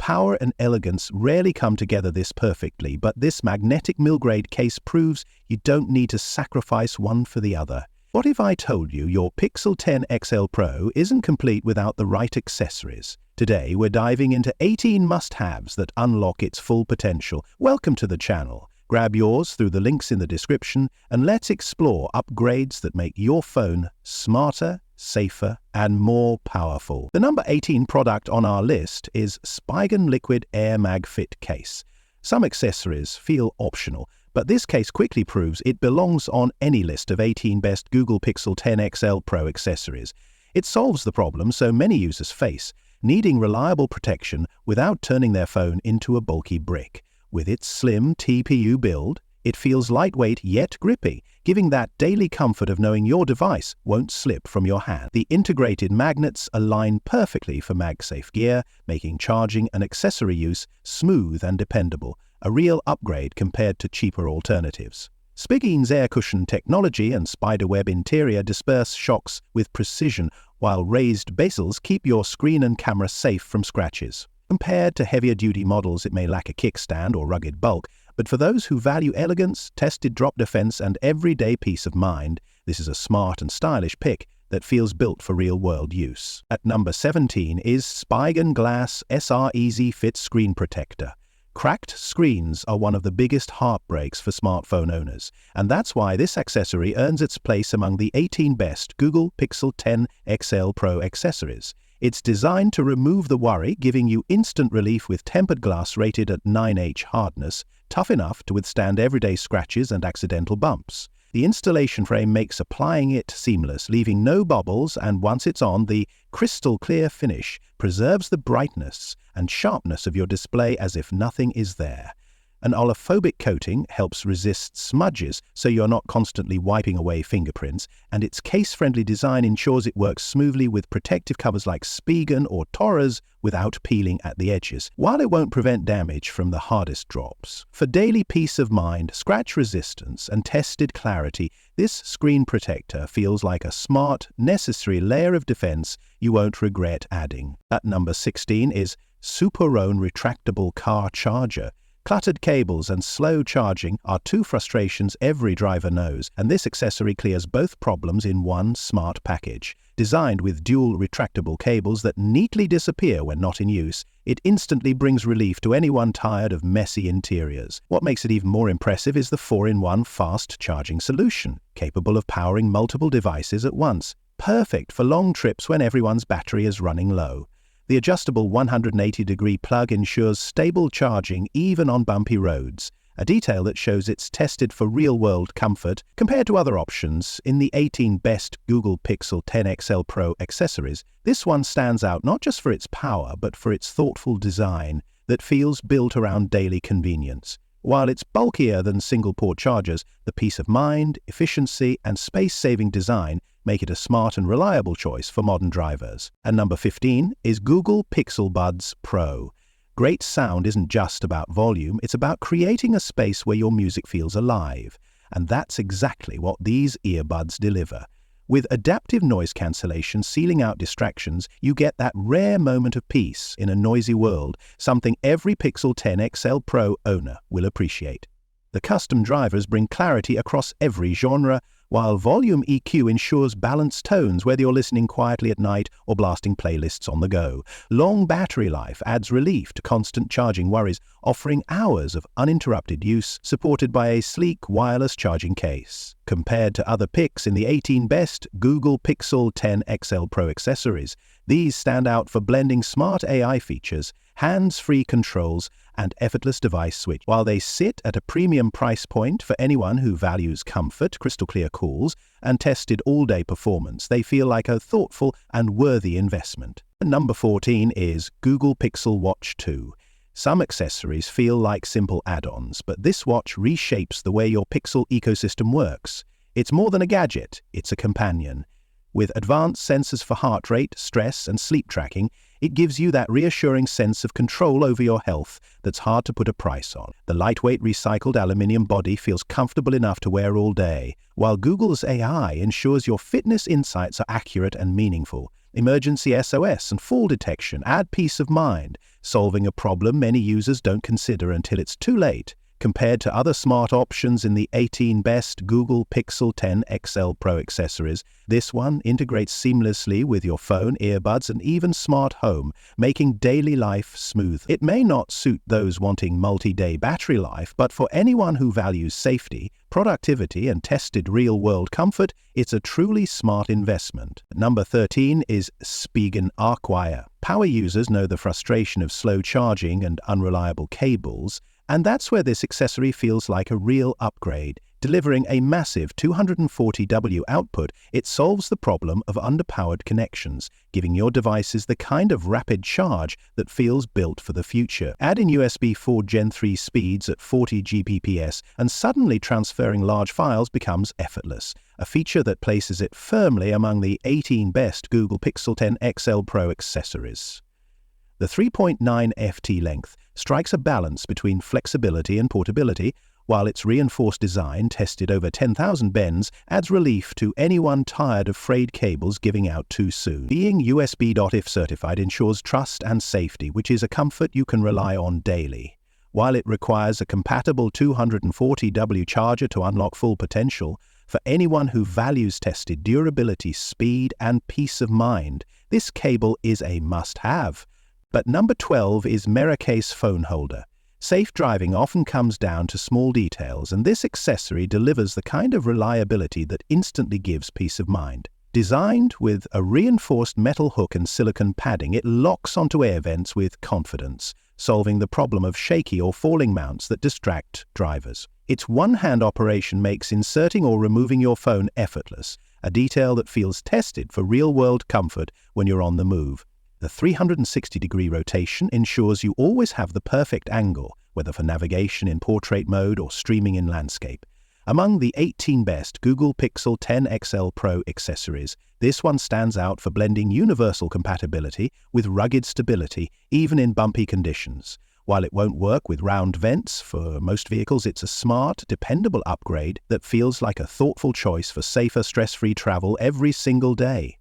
Power and elegance rarely come together this perfectly, but this magnetic mill-grade case proves you don't need to sacrifice one for the other. What if I told you your Pixel 10 XL Pro isn't complete without the right accessories? Today, we're diving into 18 must-haves that unlock its full potential. Welcome to the channel. Grab yours through the links in the description, and let's explore upgrades that make your phone smarter, safer, and more powerful. The number 18 product on our list is Spigen Liquid Air MagFit case. Some accessories feel optional, but this case quickly proves it belongs on any list of 18 best Google Pixel 10 XL Pro accessories. It solves the problem so many users face, needing reliable protection without turning their phone into a bulky brick. With its slim TPU build, it feels lightweight yet grippy, giving that daily comfort of knowing your device won't slip from your hand. The integrated magnets align perfectly for MagSafe gear, making charging and accessory use smooth and dependable, a real upgrade compared to cheaper alternatives. Spigen's air cushion technology and spiderweb interior disperse shocks with precision, while raised bezels keep your screen and camera safe from scratches. Compared to heavier-duty models, it may lack a kickstand or rugged bulk, but for those who value elegance, tested drop defense, and everyday peace of mind, this is a smart and stylish pick that feels built for real-world use. At number 17 is Spigen Glas.tR Easy Fit Screen Protector. Cracked screens are one of the biggest heartbreaks for smartphone owners, and that's why this accessory earns its place among the 18 best Google Pixel 10 XL Pro accessories. It's designed to remove the worry, giving you instant relief with tempered glass rated at 9H hardness, tough enough to withstand everyday scratches and accidental bumps. The installation frame makes applying it seamless, leaving no bubbles, and once it's on, the crystal clear finish preserves the brightness and sharpness of your display as if nothing is there. An oliphobic coating helps resist smudges so you're not constantly wiping away fingerprints, and its case-friendly design ensures it works smoothly with protective covers like Spigen or TORRAS without peeling at the edges, while it won't prevent damage from the hardest drops. For daily peace of mind, scratch resistance, and tested clarity, this screen protector feels like a smart, necessary layer of defense you won't regret adding. At number 16 is SUPERONE Retractable Car Charger. Cluttered cables and slow charging are two frustrations every driver knows, and this accessory clears both problems in one smart package. Designed with dual retractable cables that neatly disappear when not in use, it instantly brings relief to anyone tired of messy interiors. What makes it even more impressive is the 4-in-1 fast charging solution, capable of powering multiple devices at once, perfect for long trips when everyone's battery is running low. The adjustable 180-degree plug ensures stable charging even on bumpy roads, a detail that shows it's tested for real-world comfort. Compared to other options in the 18 best Google Pixel 10 XL Pro accessories, this one stands out not just for its power but for its thoughtful design that feels built around daily convenience. While it's bulkier than single-port chargers, the peace of mind, efficiency, and space-saving design make it a smart and reliable choice for modern drivers. And number 15 is Google Pixel Buds Pro. Great sound isn't just about volume, it's about creating a space where your music feels alive. And that's exactly what these earbuds deliver. With adaptive noise cancellation sealing out distractions, you get that rare moment of peace in a noisy world, something every Pixel 10 XL Pro owner will appreciate. The custom drivers bring clarity across every genre, while volume EQ ensures balanced tones whether you're listening quietly at night or blasting playlists on the go. Long battery life adds relief to constant charging worries, offering hours of uninterrupted use, supported by a sleek wireless charging case. Compared to other picks in the 18 best Google Pixel 10 XL Pro accessories, these stand out for blending smart AI features, hands-free controls, and effortless device switch. While they sit at a premium price point for anyone who values comfort, crystal-clear calls, and tested all-day performance, they feel like a thoughtful and worthy investment. Number 14 is Google Pixel Watch 2. Some accessories feel like simple add-ons, but this watch reshapes the way your Pixel ecosystem works. It's more than a gadget, it's a companion. With advanced sensors for heart rate, stress, and sleep tracking, it gives you that reassuring sense of control over your health that's hard to put a price on. The lightweight recycled aluminium body feels comfortable enough to wear all day, while Google's AI ensures your fitness insights are accurate and meaningful. emergency SOS and fall detection add peace of mind, solving a problem many users don't consider until it's too late. Compared to other smart options in the 18 best Google Pixel 10 XL Pro accessories, this one integrates seamlessly with your phone, earbuds, and even smart home, making daily life smooth. It may not suit those wanting multi-day battery life, but for anyone who values safety, productivity, and tested real-world comfort, it's a truly smart investment. Number 13 is Spigen ArcWire. Power users know the frustration of slow charging and unreliable cables, and that's where this accessory feels like a real upgrade. Delivering a massive 240W output, it solves the problem of underpowered connections, giving your devices the kind of rapid charge that feels built for the future. Add in USB 4 Gen 3 speeds at 40 Gbps, and suddenly transferring large files becomes effortless, a feature that places it firmly among the 18 best Google Pixel 10 XL Pro accessories. The 3.9 ft length strikes a balance between flexibility and portability, while its reinforced design, tested over 10,000 bends, adds relief to anyone tired of frayed cables giving out too soon. Being USB.if certified ensures trust and safety, which is a comfort you can rely on daily. While it requires a compatible 240W charger to unlock full potential, for anyone who values tested durability, speed, and peace of mind, this cable is a must-have. But number 12 is Miracase phone holder. Safe driving often comes down to small details, and this accessory delivers the kind of reliability that instantly gives peace of mind. Designed with a reinforced metal hook and silicone padding, it locks onto air vents with confidence, solving the problem of shaky or falling mounts that distract drivers. Its one-hand operation makes inserting or removing your phone effortless, a detail that feels tested for real-world comfort when you're on the move. The 360-degree rotation ensures you always have the perfect angle, whether for navigation in portrait mode or streaming in landscape. Among the 18 best Google Pixel 10 XL Pro accessories, this one stands out for blending universal compatibility with rugged stability, even in bumpy conditions. While it won't work with round vents, for most vehicles it's a smart, dependable upgrade that feels like a thoughtful choice for safer, stress-free travel every single day.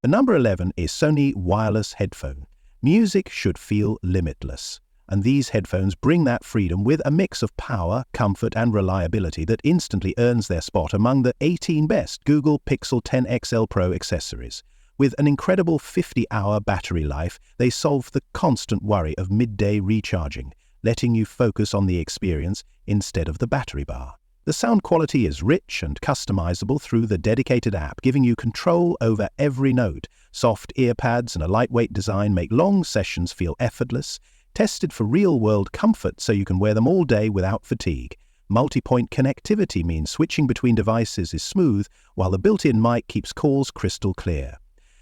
Number 11 is Sony wireless headphone. Music should feel limitless, and these headphones bring that freedom with a mix of power, comfort, and reliability that instantly earns their spot among the 18 best Google Pixel 10 XL Pro accessories. With an incredible 50-hour battery life, they solve the constant worry of midday recharging, letting you focus on the experience instead of the battery bar. The sound quality is rich and customizable through the dedicated app, giving you control over every note. Soft ear pads and a lightweight design make long sessions feel effortless, tested for real-world comfort so you can wear them all day without fatigue. Multi-point connectivity means switching between devices is smooth, while the built-in mic keeps calls crystal clear.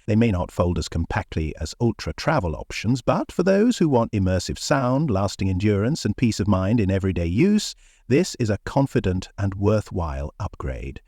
They may not fold as compactly as ultra-travel options, but for those who want immersive sound, lasting endurance, and peace of mind in everyday use, this is a confident and worthwhile upgrade.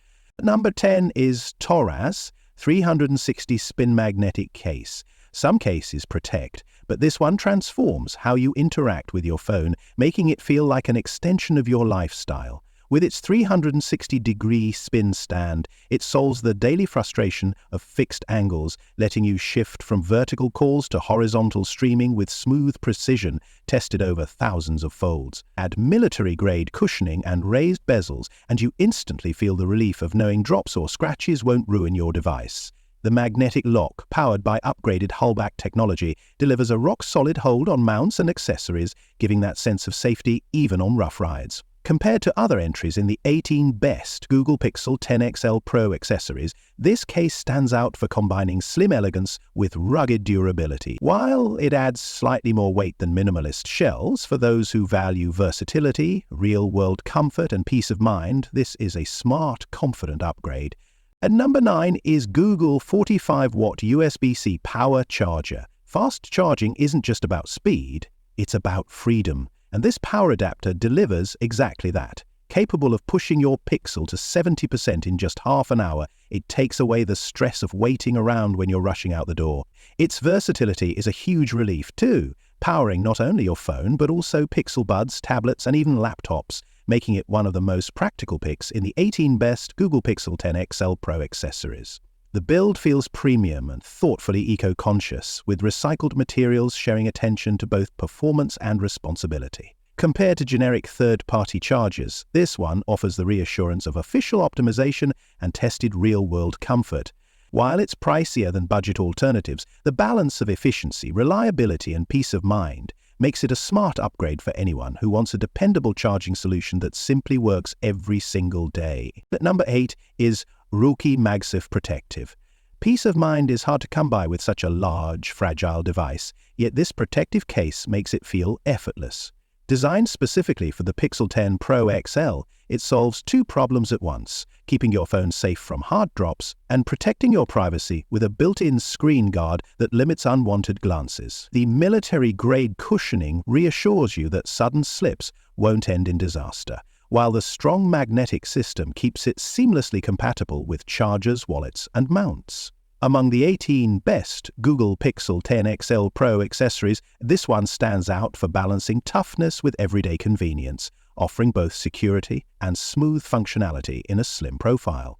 Number 10 is TORRAS 360 spin magnetic case. Some cases protect, but this one transforms how you interact with your phone, making it feel like an extension of your lifestyle. With its 360-degree spin stand, it solves the daily frustration of fixed angles, letting you shift from vertical calls to horizontal streaming with smooth precision, tested over thousands of folds. Add military-grade cushioning and raised bezels, and you instantly feel the relief of knowing drops or scratches won't ruin your device. The magnetic lock, powered by upgraded hullback technology, delivers a rock-solid hold on mounts and accessories, giving that sense of safety even on rough rides. Compared to other entries in the 18 best Google Pixel 10 XL Pro accessories, this case stands out for combining slim elegance with rugged durability. While it adds slightly more weight than minimalist shells, for those who value versatility, real-world comfort, and peace of mind, this is a smart, confident upgrade. At number 9 is Google 45-watt USB-C power charger. Fast charging isn't just about speed, it's about freedom. And this power adapter delivers exactly that. Capable of pushing your Pixel to 70% in just half an hour, it takes away the stress of waiting around when you're rushing out the door. Its versatility is a huge relief too, powering not only your phone but also Pixel Buds, tablets, and even laptops, making it one of the most practical picks in the 18 best Google Pixel 10 XL Pro accessories. The build feels premium and thoughtfully eco-conscious, with recycled materials showing attention to both performance and responsibility. Compared to generic third-party chargers, this one offers the reassurance of official optimization and tested real-world comfort. While it's pricier than budget alternatives, the balance of efficiency, reliability, and peace of mind makes it a smart upgrade for anyone who wants a dependable charging solution that simply works every single day. At number 8 is Ruky MagSafe Protective. Peace of mind is hard to come by with such a large, fragile device, yet this protective case makes it feel effortless. Designed specifically for the Pixel 10 Pro XL, it solves two problems at once, keeping your phone safe from hard drops and protecting your privacy with a built-in screen guard that limits unwanted glances. The military-grade cushioning reassures you that sudden slips won't end in disaster, while the strong magnetic system keeps it seamlessly compatible with chargers, wallets, and mounts. Among the 18 best Google Pixel 10 XL Pro accessories, this one stands out for balancing toughness with everyday convenience, offering both security and smooth functionality in a slim profile.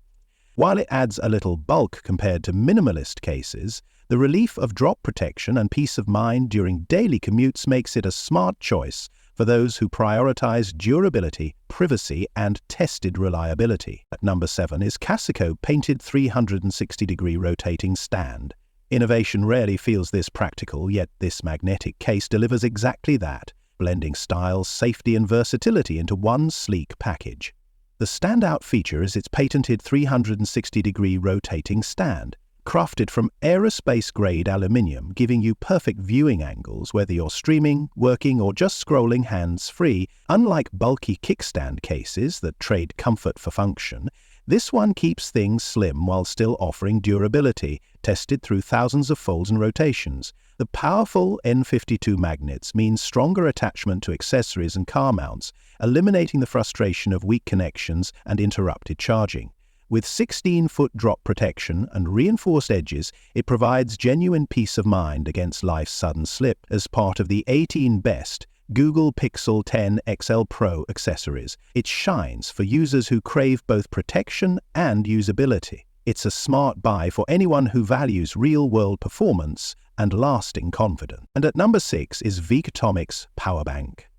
While it adds a little bulk compared to minimalist cases, the relief of drop protection and peace of mind during daily commutes makes it a smart choice for those who prioritize durability, privacy, and tested reliability. At number 7 is CASEKOO Painted 360-degree Rotating Stand. Innovation rarely feels this practical, yet this magnetic case delivers exactly that, blending style, safety, and versatility into one sleek package. The standout feature is its patented 360-degree rotating stand, crafted from aerospace-grade aluminium, giving you perfect viewing angles whether you're streaming, working, or just scrolling hands-free. Unlike bulky kickstand cases that trade comfort for function, this one keeps things slim while still offering durability, tested through thousands of folds and rotations. The powerful N52 magnets mean stronger attachment to accessories and car mounts, eliminating the frustration of weak connections and interrupted charging. With 16-foot drop protection and reinforced edges, it provides genuine peace of mind against life's sudden slip. As part of the 18 best Google Pixel 10 XL Pro accessories, it shines for users who crave both protection and usability. It's a smart buy for anyone who values real-world performance and lasting confidence. And at number 6 is VEEKTOMX Power Bank.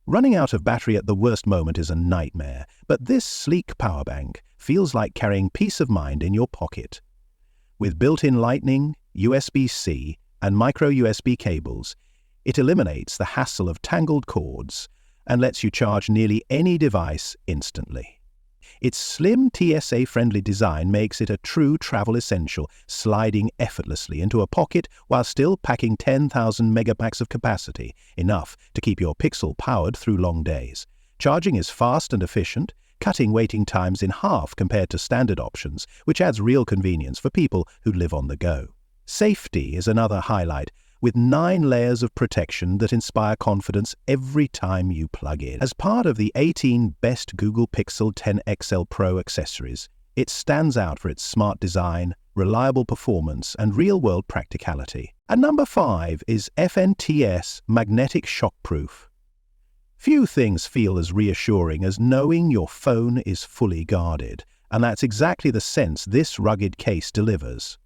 Running out of battery at the worst moment is a nightmare, but this sleek power bank feels like carrying peace of mind in your pocket. With built-in Lightning, USB-C, and micro USB cables, it eliminates the hassle of tangled cords and lets you charge nearly any device instantly. Its slim TSA-friendly design makes it a true travel essential, sliding effortlessly into a pocket while still packing 10,000 megapacks of capacity, enough to keep your Pixel powered through long days. Charging is fast and efficient, cutting waiting times in half compared to standard options, which adds real convenience for people who live on the go. Safety is another highlight, with 9 layers of protection that inspire confidence every time you plug in. As part of the 18 best Google Pixel 10 XL Pro accessories, it stands out for its smart design, reliable performance, and real-world practicality. And number 5 is FNTCASE Magnetic Shockproof. Few things feel as reassuring as knowing your phone is fully guarded, and that's exactly the sense this rugged case delivers.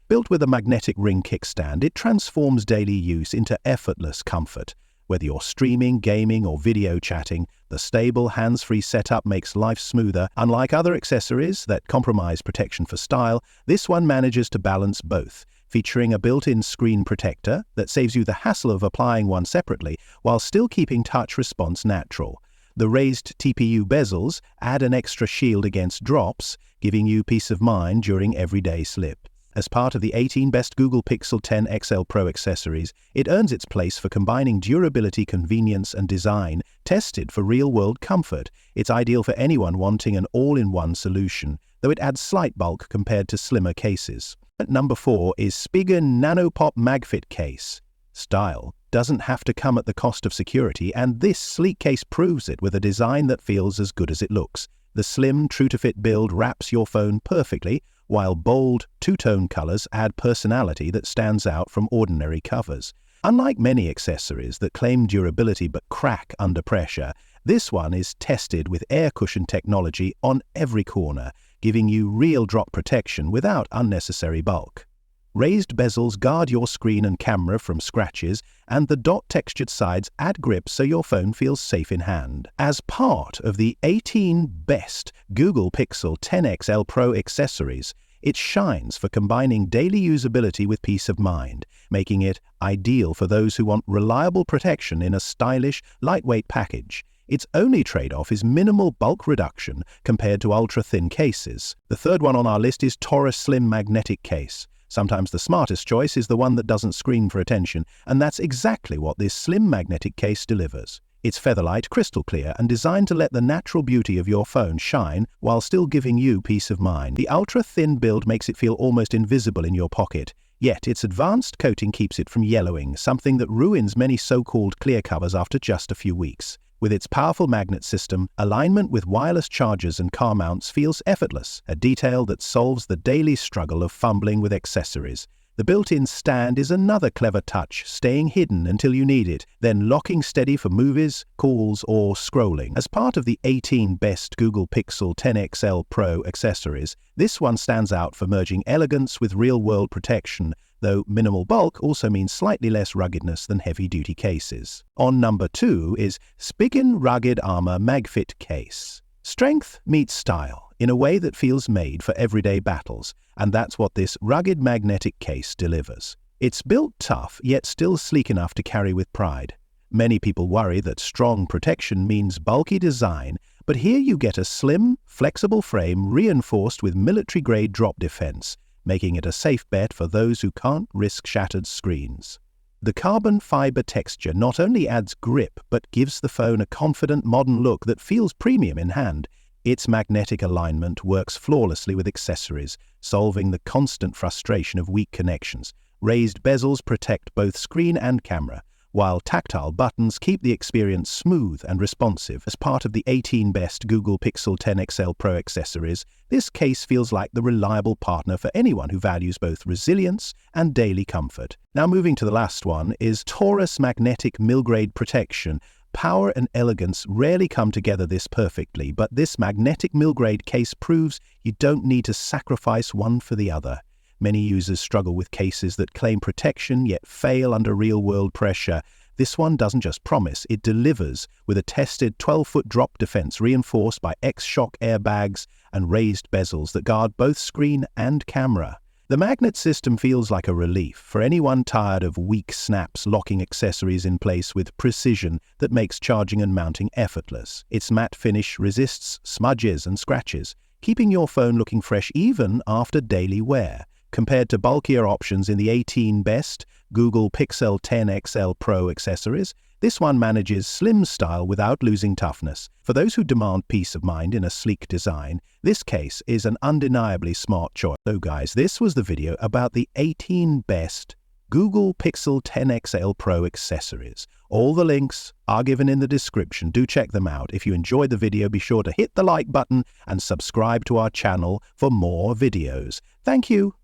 Built with a magnetic ring kickstand, it transforms daily use into effortless comfort. Whether you're streaming, gaming, or video chatting, the stable, hands-free setup makes life smoother. Unlike other accessories that compromise protection for style, this one manages to balance both, featuring a built-in screen protector that saves you the hassle of applying one separately while still keeping touch response natural. The raised TPU bezels add an extra shield against drops, giving you peace of mind during everyday slip. As part of the 18 best Google Pixel 10 XL Pro accessories, it earns its place for combining durability, convenience, and design, tested for real-world comfort. It's ideal for anyone wanting an all-in-one solution, though it adds slight bulk compared to slimmer cases. At number 4 is Spigen NanoPop MagFit case. Style doesn't have to come at the cost of security, and this sleek case proves it with a design that feels as good as it looks. The slim, true-to-fit build wraps your phone perfectly, while bold, two-tone colors add personality that stands out from ordinary covers. Unlike many accessories that claim durability but crack under pressure, this one is tested with air cushion technology on every corner, giving you real drop protection without unnecessary bulk. Raised bezels guard your screen and camera from scratches, and the dot-textured sides add grip so your phone feels safe in hand. As part of the 18 best Google Pixel 10 XL Pro accessories, it shines for combining daily usability with peace of mind, making it ideal for those who want reliable protection in a stylish, lightweight package. Its only trade-off is minimal bulk reduction compared to ultra-thin cases. The third one on our list is TORRAS Slim Magnetic Case. Sometimes the smartest choice is the one that doesn't scream for attention, and that's exactly what this slim magnetic case delivers. It's featherlight, crystal clear, and designed to let the natural beauty of your phone shine while still giving you peace of mind. The ultra-thin build makes it feel almost invisible in your pocket, yet its advanced coating keeps it from yellowing, something that ruins many so-called clear covers after just a few weeks. With its powerful magnet system, alignment with wireless chargers and car mounts feels effortless, a detail that solves the daily struggle of fumbling with accessories. The built-in stand is another clever touch, staying hidden until you need it, then locking steady for movies, calls, or scrolling. As part of the 18 best Google Pixel 10 XL Pro accessories, this one stands out for merging elegance with real-world protection, though minimal bulk also means slightly less ruggedness than heavy-duty cases. On number 2 is Spigen Rugged Armor MagFit Case. Strength meets style in a way that feels made for everyday battles, and that's what this rugged magnetic case delivers. It's built tough, yet still sleek enough to carry with pride. Many people worry that strong protection means bulky design, but here you get a slim, flexible frame reinforced with military-grade drop defense, making it a safe bet for those who can't risk shattered screens. The carbon fiber texture not only adds grip but gives the phone a confident modern look that feels premium in hand. Its magnetic alignment works flawlessly with accessories, solving the constant frustration of weak connections. Raised bezels protect both screen and camera, while tactile buttons keep the experience smooth and responsive. As part of the 18 best Google Pixel 10 XL Pro accessories, this case feels like the reliable partner for anyone who values both resilience and daily comfort. Now moving to the last one is TORRAS Magnetic Milgrade Protection. Power and elegance rarely come together this perfectly, but this magnetic milgrade case proves you don't need to sacrifice one for the other. Many users struggle with cases that claim protection yet fail under real-world pressure. This one doesn't just promise, it delivers with a tested 12-foot drop defense reinforced by X-Shock airbags and raised bezels that guard both screen and camera. The magnet system feels like a relief for anyone tired of weak snaps locking accessories in place with precision that makes charging and mounting effortless. Its matte finish resists smudges and scratches, keeping your phone looking fresh even after daily wear. Compared to bulkier options in the 18 best Google Pixel 10 XL Pro accessories, this one manages slim style without losing toughness. For those who demand peace of mind in a sleek design, this case is an undeniably smart choice. So guys, this was the video about the 18 best Google Pixel 10 XL Pro accessories. All the links are given in the description. Do check them out. If you enjoyed the video, be sure to hit the like button and subscribe to our channel for more videos. Thank you.